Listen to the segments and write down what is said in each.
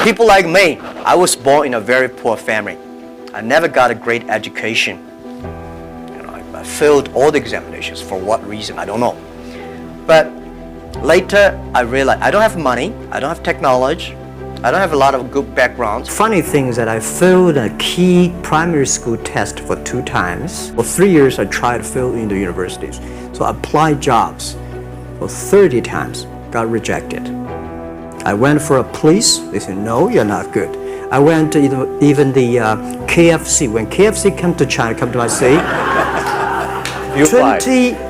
People like me, I was born in a very poor family. I never got a great education. I failed all the examinations. For what reason, I don't know. But later, I realized I don't have money, I don't have technology, I don't have a lot of good backgrounds. Funny thing is that I failed a key primary school test for 2 times. For 3 years, I tried to fail in the universities. So I applied jobs for 30 times, got rejected. I went for a police, they said, no, you're not good. I went to even the KFC. When KFC came to China, come to my city,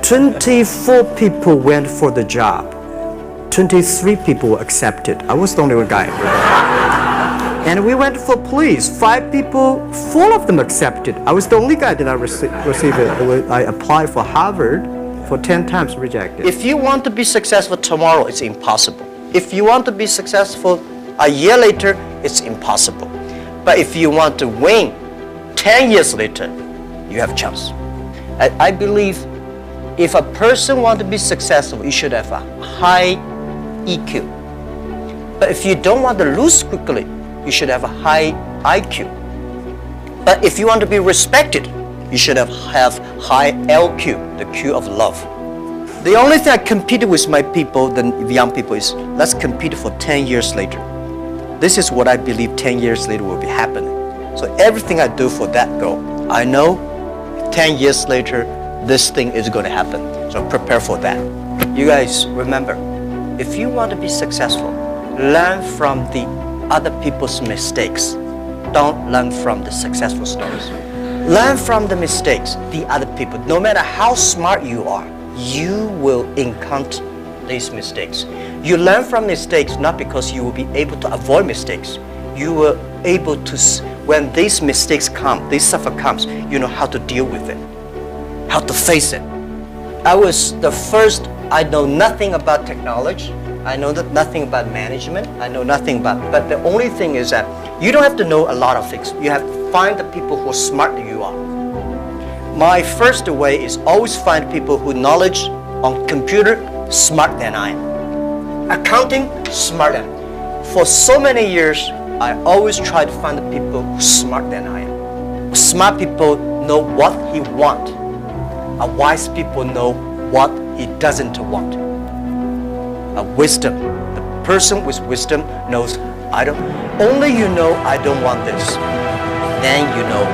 24 people went for the job. 23 people were accepted. I was the only one guy. And we went for police. 5 people, 4 of them accepted. I was the only guy that I received it. I applied for Harvard for 10 times, rejected. If you want to be successful tomorrow, it's impossible. If you want to be successful a year later, it's impossible. But if you want to win 10 years later, you have a chance. I believe if a person wants to be successful, you should have a high EQ. But if you don't want to lose quickly, you should have a high IQ. But if you want to be respected, you should have high LQ, the Q of love. The only thing I competed with my people, the young people, is let's compete for 10 years later. This is what I believe 10 years later will be happening. So everything I do for that goal, I know 10 years later, this thing is going to happen. So prepare for that. You guys, remember, if you want to be successful, learn from the other people's mistakes. Don't learn from the successful stories. Learn from the mistakes, the other people. No matter how smart you are, you will encounter these mistakes. You learn from mistakes not because you will be able to avoid mistakes. You will able to, when these mistakes come, this suffer comes, you know how to deal with it, how to face it. I was the first, I know nothing about technology. I know nothing about management. I know nothing about, but the only thing is that you don't have to know a lot of things. You have to find the people who are smarter than you are. My first way is always find people who knowledge on computer smarter than I am. Accounting, smarter. For so many years, I always try to find the people who are smarter than I am. Smart people know what he wants. A wise people know what he doesn't want. A wisdom, the person with wisdom knows, only you know I don't want this. Then you know